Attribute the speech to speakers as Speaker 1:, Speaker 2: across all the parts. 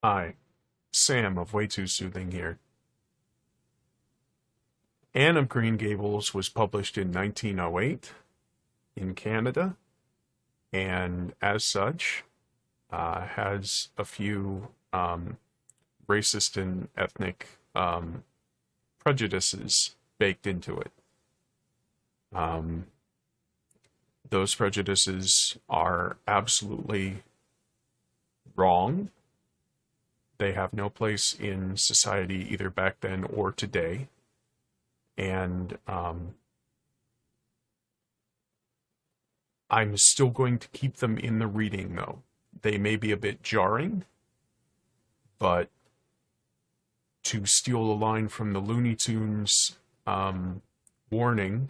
Speaker 1: Hi, Sam of Way Too Soothing here. Anne of Green Gables was published in 1908 in Canada, and as such, has a few racist and ethnic prejudices baked into it. Um, those prejudices are absolutely wrong. They have no place in society either back then or today. And I'm still going to keep them in the reading, though. They may be a bit jarring, but to steal a line from the Looney Tunes warning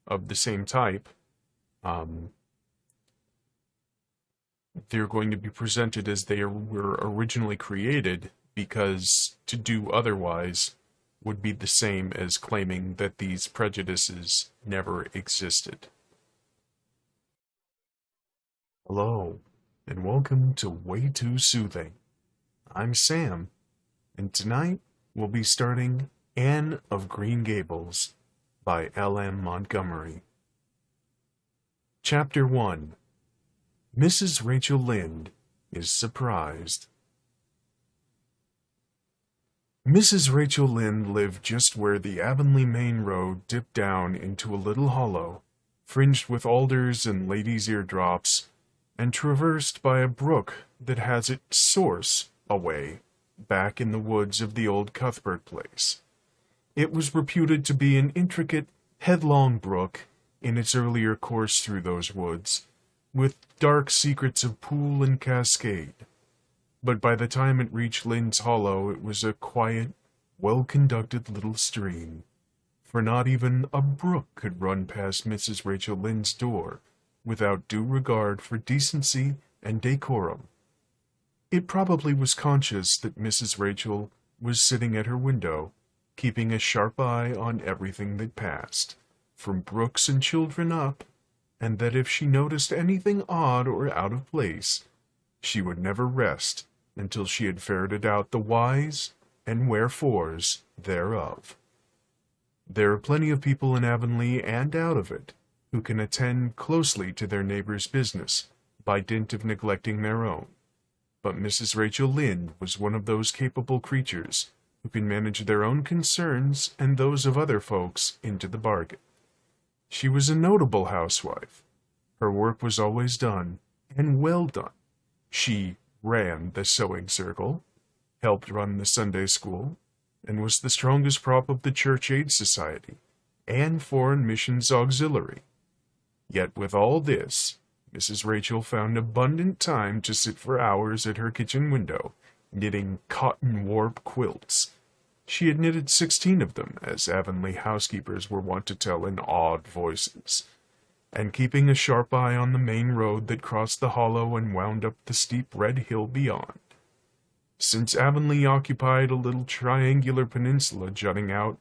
Speaker 1: of the same type, um, they're going to be presented as they were originally created, because to do otherwise would be the same as claiming that these prejudices never existed. Hello, and welcome to Way Too Soothing. I'm Sam, and tonight we'll be starting Anne of Green Gables by L.M. Montgomery. Chapter 1. Mrs. Rachel Lynde is surprised. Mrs. Rachel Lynde lived just where the Avonlea Main Road dipped down into a little hollow, fringed with alders and ladies' eardrops, and traversed by a brook that has its source away back in the woods of the old Cuthbert place. It was reputed to be an intricate, headlong brook in its earlier course through those woods, with dark secrets of pool and cascade. But by the time it reached Lynde's Hollow, it was a quiet, well-conducted little stream, for not even a brook could run past Mrs. Rachel Lynde's door without due regard for decency and decorum. It probably was conscious that Mrs. Rachel was sitting at her window, keeping a sharp eye on everything that passed, from brooks and children up, and that if she noticed anything odd or out of place, she would never rest until she had ferreted out the whys and wherefores thereof. There are plenty of people in Avonlea and out of it who can attend closely to their neighbor's business by dint of neglecting their own. But Mrs. Rachel Lynde was one of those capable creatures who can manage their own concerns and those of other folks into the bargain. She was a notable housewife. Her work was always done, and well done. She ran the sewing circle, helped run the Sunday school, and was the strongest prop of the Church Aid Society and Foreign Missions Auxiliary. Yet with all this, Mrs. Rachel found abundant time to sit for hours at her kitchen window, knitting cotton warp quilts. She had knitted 16 of them, as Avonlea housekeepers were wont to tell in awed voices, and keeping a sharp eye on the main road that crossed the hollow and wound up the steep red hill beyond. Since Avonlea occupied a little triangular peninsula jutting out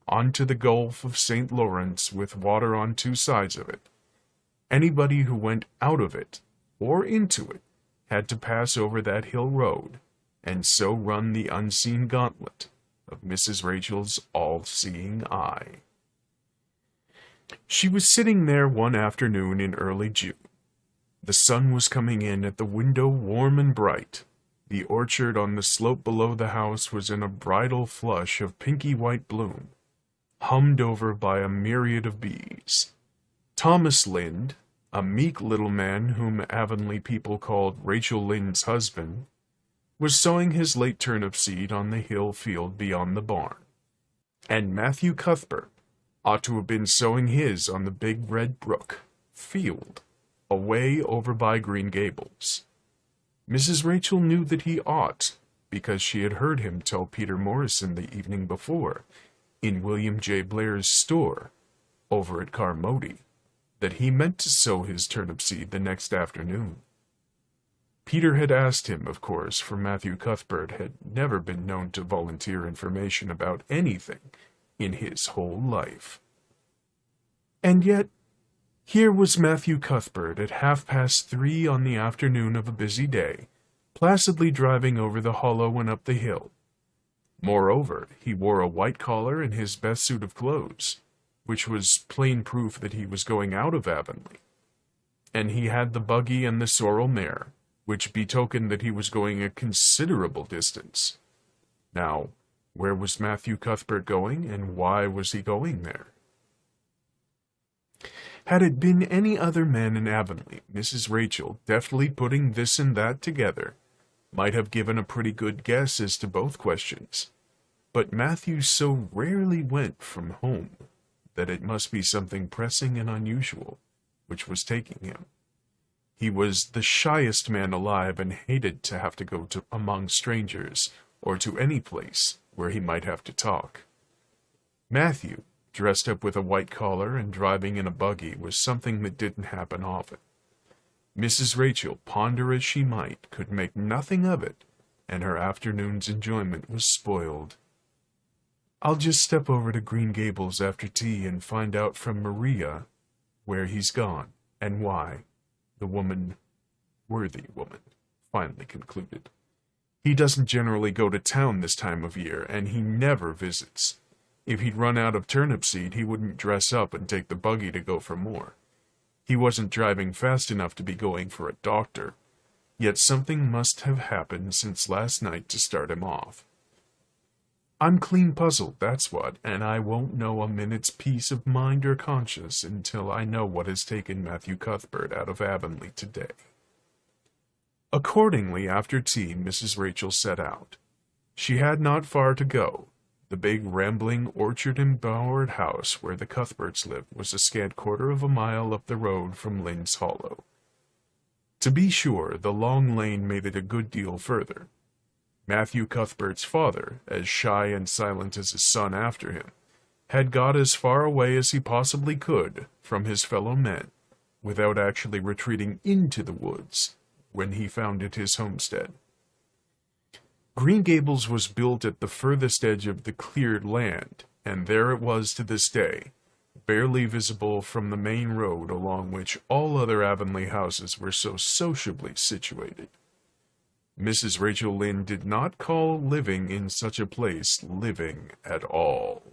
Speaker 1: onto the Gulf of St. Lawrence with water on two sides of it, anybody who went out of it or into it had to pass over that hill road, and so run the unseen gauntlet of Mrs. Rachel's all-seeing eye. She was sitting there one afternoon in early June. The sun was coming in at the window warm and bright. The orchard on the slope below the house was in a bridal flush of pinky-white bloom, hummed over by a myriad of bees. Thomas Lynde, a meek little man whom Avonlea people called Rachel Lynde's husband, was sowing his late turnip seed on the hill field beyond the barn. And Matthew Cuthbert ought to have been sowing his on the big red brook field, away over by Green Gables. Mrs. Rachel knew that he ought, because she had heard him tell Peter Morrison the evening before, in William J. Blair's store, over at Carmody, that he meant to sow his turnip seed the next afternoon. Peter had asked him, of course, for Matthew Cuthbert had never been known to volunteer information about anything in his whole life. And yet, here was Matthew Cuthbert at 3:30 on the afternoon of a busy day, placidly driving over the hollow and up the hill. Moreover, he wore a white collar and his best suit of clothes, which was plain proof that he was going out of Avonlea. And he had the buggy and the sorrel mare, which betokened that he was going a considerable distance. Now, where was Matthew Cuthbert going, and why was he going there? Had it been any other man in Avonlea, Mrs. Rachel, deftly putting this and that together, might have given a pretty good guess as to both questions. But Matthew so rarely went from home that it must be something pressing and unusual which was taking him. He was the shyest man alive and hated to have to go among strangers or to any place where he might have to talk. Matthew, dressed up with a white collar and driving in a buggy, was something that didn't happen often. Mrs. Rachel, ponder as she might, could make nothing of it, and her afternoon's enjoyment was spoiled. "I'll just step over to Green Gables after tea and find out from Maria where he's gone, and why," the worthy woman, finally concluded. "He doesn't generally go to town this time of year, and he never visits. If he'd run out of turnip seed, he wouldn't dress up and take the buggy to go for more. He wasn't driving fast enough to be going for a doctor, yet something must have happened since last night to start him off. I'm clean puzzled, that's what, and I won't know a minute's peace of mind or conscience until I know what has taken Matthew Cuthbert out of Avonlea today." Accordingly, after tea, Mrs. Rachel set out. She had not far to go. The big, rambling, orchard-embowered house where the Cuthberts lived was a scant quarter of a mile up the road from Lynde's Hollow. To be sure, the long lane made it a good deal further. Matthew Cuthbert's father, as shy and silent as his son after him, had got as far away as he possibly could from his fellow men, without actually retreating into the woods when he founded his homestead. Green Gables was built at the furthest edge of the cleared land, and there it was to this day, barely visible from the main road along which all other Avonlea houses were so sociably situated. Mrs. Rachel Lynde did not call living in such a place living at all.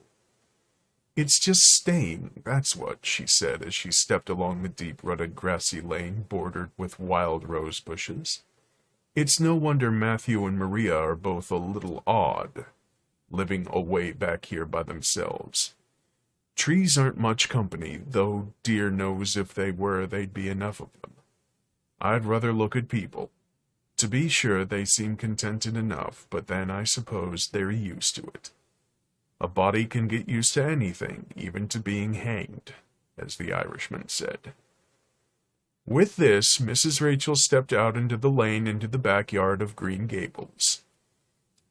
Speaker 1: "It's just staying, that's what," she said as she stepped along the deep rutted grassy lane bordered with wild rose bushes. "It's no wonder Matthew and Maria are both a little odd, living away back here by themselves. Trees aren't much company, though dear knows if they were they'd be enough of them. I'd rather look at people. To be sure, they seem contented enough, but then I suppose they're used to it. A body can get used to anything, even to being hanged, as the Irishman said." With this, Mrs. Rachel stepped out into the lane into the backyard of Green Gables.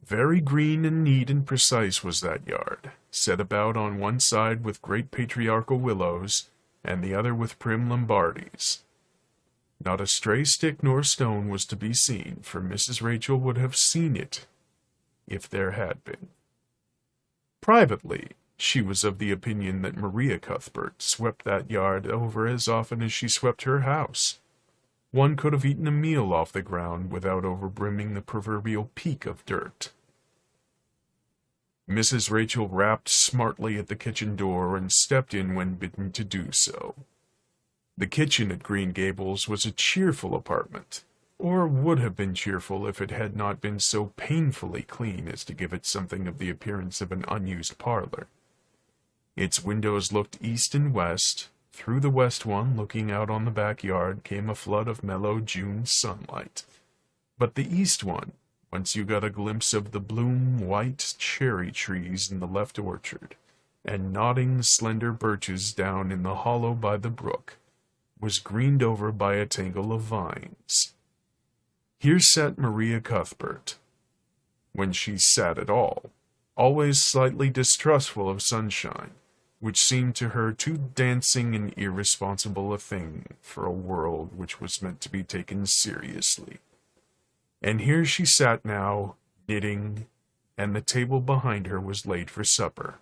Speaker 1: Very green and neat and precise was that yard, set about on one side with great patriarchal willows, and the other with prim Lombardies. Not a stray stick nor stone was to be seen, for Mrs. Rachel would have seen it, if there had been. Privately, she was of the opinion that Maria Cuthbert swept that yard over as often as she swept her house. One could have eaten a meal off the ground without overbrimming the proverbial peak of dirt. Mrs. Rachel rapped smartly at the kitchen door and stepped in when bidden to do so. The kitchen at Green Gables was a cheerful apartment, or would have been cheerful if it had not been so painfully clean as to give it something of the appearance of an unused parlor. Its windows looked east and west. Through the west one, looking out on the backyard, came a flood of mellow June sunlight. But the east one, whence you got a glimpse of the bloom white cherry trees in the left orchard, and nodding slender birches down in the hollow by the brook, was greened over by a tangle of vines. Here sat Maria Cuthbert, when she sat at all, always slightly distrustful of sunshine, which seemed to her too dancing and irresponsible a thing for a world which was meant to be taken seriously. And here she sat now, knitting, and the table behind her was laid for supper.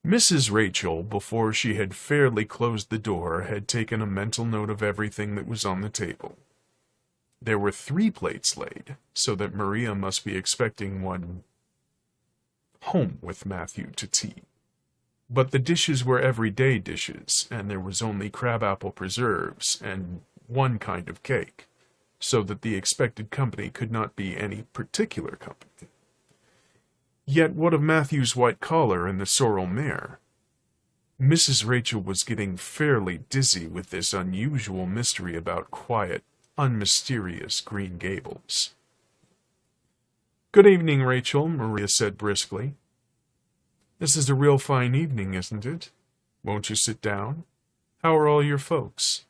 Speaker 1: Mrs. Rachel, before she had fairly closed the door, had taken a mental note of everything that was on the table. There were 3 plates laid, so that Maria must be expecting one home with Matthew to tea. But the dishes were everyday dishes, and there was only crabapple preserves and one kind of cake, so that the expected company could not be any particular company. Yet what of Matthew's white collar and the sorrel mare? Mrs. Rachel was getting fairly dizzy with this unusual mystery about quiet, unmysterious Green Gables. "Good evening, Rachel," Maria said briskly. "This is a real fine evening, isn't it? Won't you sit down? How are all your folks?"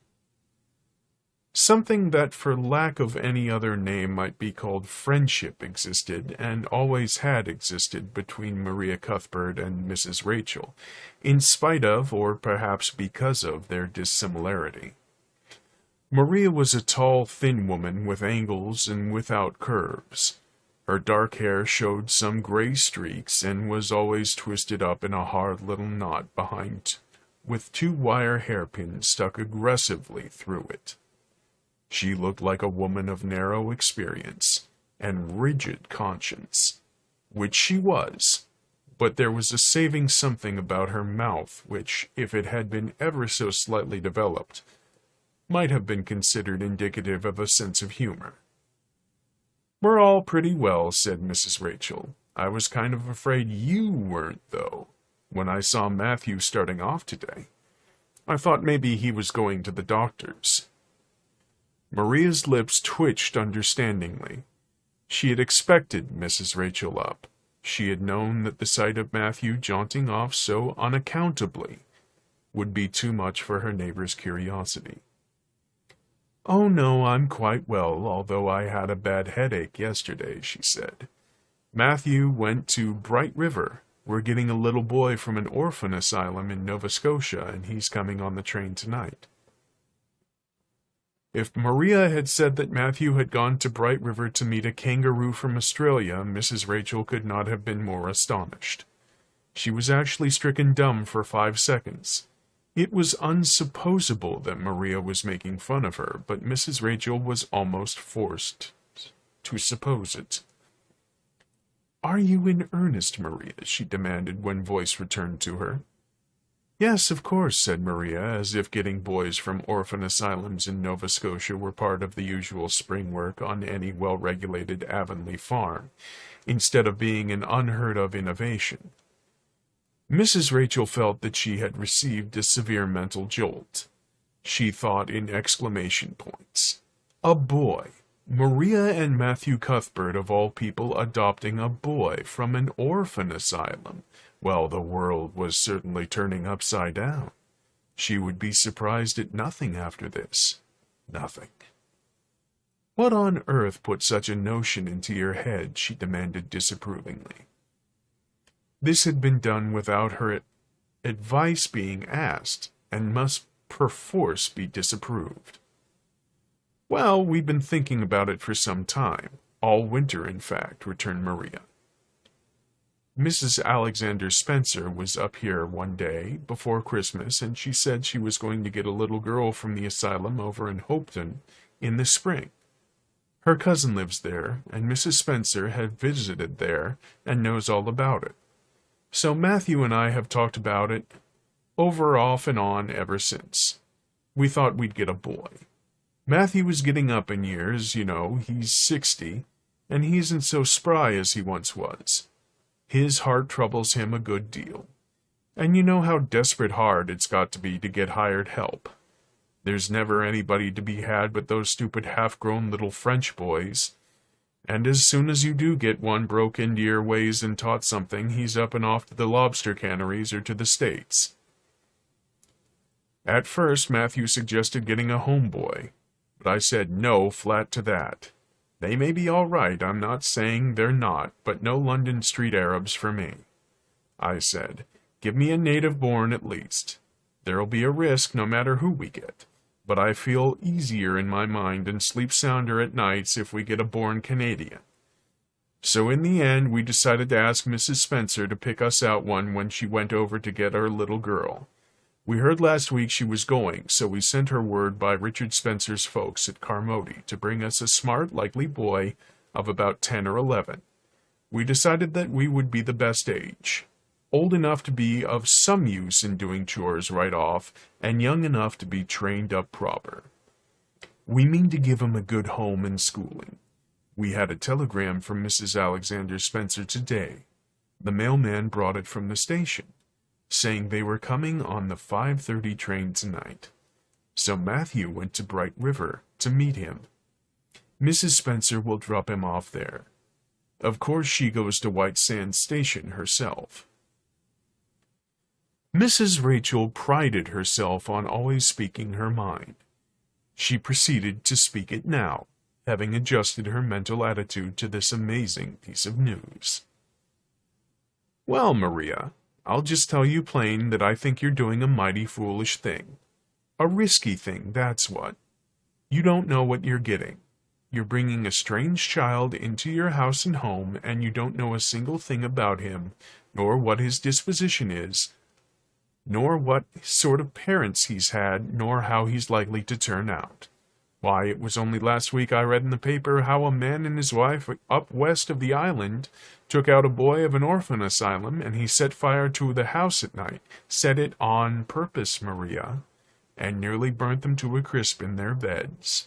Speaker 1: Something that for lack of any other name might be called friendship existed, and always had existed, between Maria Cuthbert and Mrs. Rachel, in spite of, or perhaps because of, their dissimilarity. Maria was a tall, thin woman with angles and without curves. Her dark hair showed some gray streaks and was always twisted up in a hard little knot behind, with 2 wire hairpins stuck aggressively through it. She looked like a woman of narrow experience and rigid conscience, which she was, but there was a saving something about her mouth which, if it had been ever so slightly developed, might have been considered indicative of a sense of humor. "We're all pretty well," said Mrs. Rachel. "I was kind of afraid you weren't, though, when I saw Matthew starting off today. I thought maybe he was going to the doctor's." Maria's lips twitched understandingly. She had expected Mrs. Rachel up. She had known that the sight of Matthew jaunting off so unaccountably would be too much for her neighbor's curiosity. "Oh, no, I'm quite well, although I had a bad headache yesterday," she said. "Matthew went to Bright River. We're getting a little boy from an orphan asylum in Nova Scotia, and he's coming on the train tonight." If Maria had said that Matthew had gone to Bright River to meet a kangaroo from Australia, Mrs. Rachel could not have been more astonished. She was actually stricken dumb for 5 seconds. It was unsupposable that Maria was making fun of her, but Mrs. Rachel was almost forced to suppose it. "Are you in earnest, Maria?" she demanded when voice returned to her. "Yes, of course," said Maria, as if getting boys from orphan asylums in Nova Scotia were part of the usual spring work on any well-regulated Avonlea farm, instead of being an unheard-of innovation. Mrs. Rachel felt that she had received a severe mental jolt. She thought in exclamation points. A boy! Maria and Matthew Cuthbert, of all people, adopting a boy from an orphan asylum. Well, the world was certainly turning upside down. She would be surprised at nothing after this. Nothing. "What on earth put such a notion into your head?" she demanded disapprovingly. This had been done without her advice being asked, and must perforce be disapproved. "Well, we've been thinking about it for some time. All winter, in fact," returned Maria. "Mrs. Alexander Spencer was up here one day before Christmas, and she said she was going to get a little girl from the asylum over in Hopeton in the spring. Her cousin lives there, and Mrs. Spencer had visited there and knows all about it. So Matthew and I have talked about it over off and on ever since. We thought we'd get a boy. Matthew is getting up in years, you know, he's 60, and he isn't so spry as he once was. His heart troubles him a good deal. And you know how desperate hard it's got to be to get hired help. There's never anybody to be had but those stupid half-grown little French boys. And as soon as you do get one broke into your ways and taught something, he's up and off to the lobster canneries or to the States. At first, Matthew suggested getting a homeboy, but I said no flat to that. They may be all right, I'm not saying they're not, but no London street Arabs for me. I said, give me a native born at least. There'll be a risk no matter who we get, but I feel easier in my mind and sleep sounder at nights if we get a born Canadian. So in the end, we decided to ask Mrs. Spencer to pick us out one when she went over to get our little girl. We heard last week she was going, so we sent her word by Richard Spencer's folks at Carmody to bring us a smart, likely boy of about 10 or 11. We decided that we would be the best age, old enough to be of some use in doing chores right off, and young enough to be trained up proper. We mean to give him a good home and schooling. We had a telegram from Mrs. Alexander Spencer today. The mailman brought it from the station, saying they were coming on the 5:30 train tonight. So Matthew went to Bright River to meet him. Mrs. Spencer will drop him off there. Of course she goes to White Sands Station herself. Mrs. Rachel prided herself on always speaking her mind. She proceeded to speak it now, having adjusted her mental attitude to this amazing piece of news. Well, Maria, I'll just tell you plain that I think you're doing a mighty foolish thing. A risky thing, that's what. You don't know what you're getting. You're bringing a strange child into your house and home, and you don't know a single thing about him, nor what his disposition is, nor what sort of parents he's had, nor how he's likely to turn out. Why, it was only last week I read in the paper how a man and his wife up west of the island took out a boy of an orphan asylum, and he set fire to the house at night, set it on purpose, Maria, and nearly burnt them to a crisp in their beds.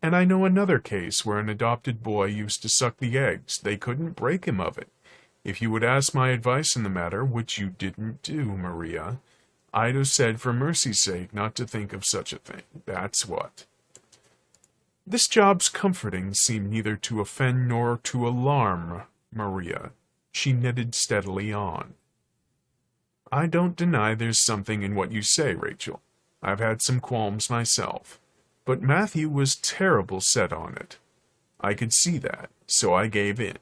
Speaker 1: And I know another case where an adopted boy used to suck the eggs. They couldn't break him of it. If you would ask my advice in the matter, which you didn't do, Maria, I'd have said for mercy's sake not to think of such a thing. That's what. This job's comforting seemed neither to offend nor to alarm Maria. She knitted steadily on. I don't deny there's something in what you say, Rachel. I've had some qualms myself. But Matthew was terrible set on it. I could see that, so I gave in.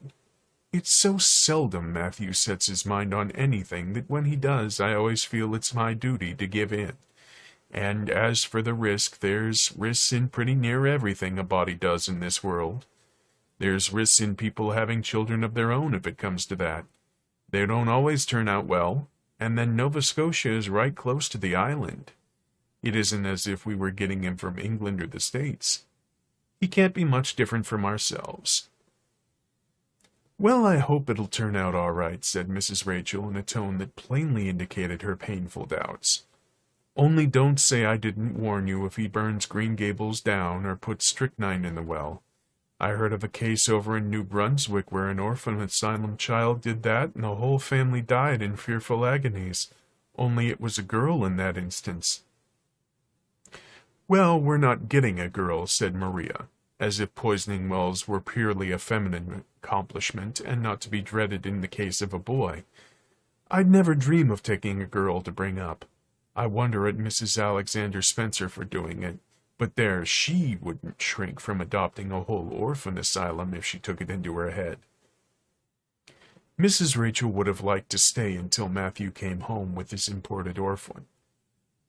Speaker 1: It's so seldom Matthew sets his mind on anything that when he does I always feel it's my duty to give in. And as for the risk, there's risks in pretty near everything a body does in this world. There's risks in people having children of their own if it comes to that. They don't always turn out well, and then Nova Scotia is right close to the island. It isn't as if we were getting him from England or the States. He can't be much different from ourselves. Well, I hope it'll turn out all right, said Mrs. Rachel in a tone that plainly indicated her painful doubts. Only don't say I didn't warn you if he burns Green Gables down or puts strychnine in the well. I heard of a case over in New Brunswick where an orphan asylum child did that and the whole family died in fearful agonies. Only it was a girl in that instance. Well, we're not getting a girl, said Maria, as if poisoning wells were purely a feminine accomplishment and not to be dreaded in the case of a boy. I'd never dream of taking a girl to bring up. I wonder at Mrs. Alexander Spencer for doing it, but there, she wouldn't shrink from adopting a whole orphan asylum if she took it into her head. Mrs. Rachel would have liked to stay until Matthew came home with his imported orphan,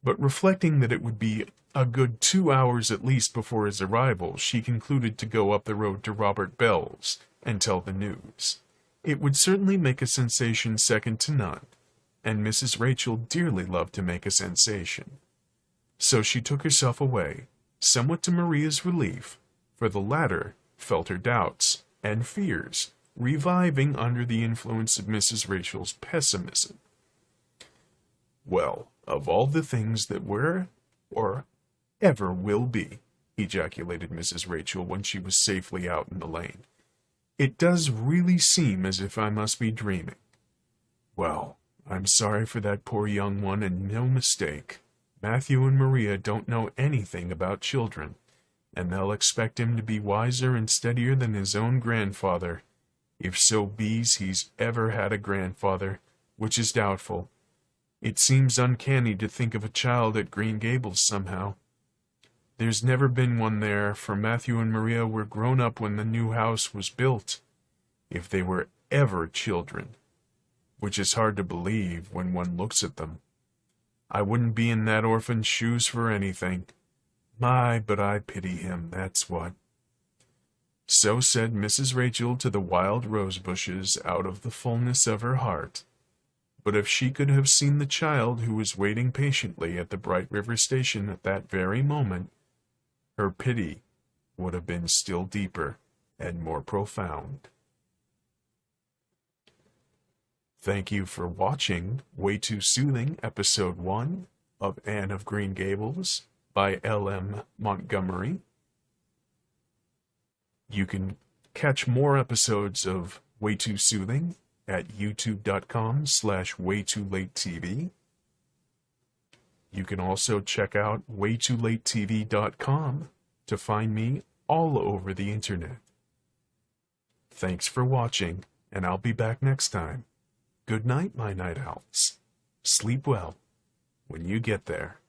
Speaker 1: but reflecting that it would be a good 2 hours at least before his arrival, she concluded to go up the road to Robert Bell's and tell the news. It would certainly make a sensation second to none, and Mrs. Rachel dearly loved to make a sensation. So she took herself away, somewhat to Maria's relief, for the latter felt her doubts and fears reviving under the influence of Mrs. Rachel's pessimism. Well, of all the things that were, or ever will be, ejaculated Mrs. Rachel when she was safely out in the lane, it does really seem as if I must be dreaming. Well, I'm sorry for that poor young one, and no mistake. Matthew and Maria don't know anything about children, and they'll expect him to be wiser and steadier than his own grandfather, if so be's he's ever had a grandfather, which is doubtful. It seems uncanny to think of a child at Green Gables somehow. There's never been one there, for Matthew and Maria were grown up when the new house was built, if they were ever children, which is hard to believe when one looks at them. I wouldn't be in that orphan's shoes for anything. My, but I pity him, that's what. So said Mrs. Rachel to the wild rose bushes out of the fullness of her heart. But if she could have seen the child who was waiting patiently at the Bright River station at that very moment, her pity would have been still deeper and more profound. Thank you for watching Way Too Soothing, Episode 1 of Anne of Green Gables by L.M. Montgomery. You can catch more episodes of Way Too Soothing at youtube.com/waytoolatetv. You can also check out waytoolatetv.com to find me all over the internet. Thanks for watching, and I'll be back next time. Good night, my night owls. Sleep well when you get there.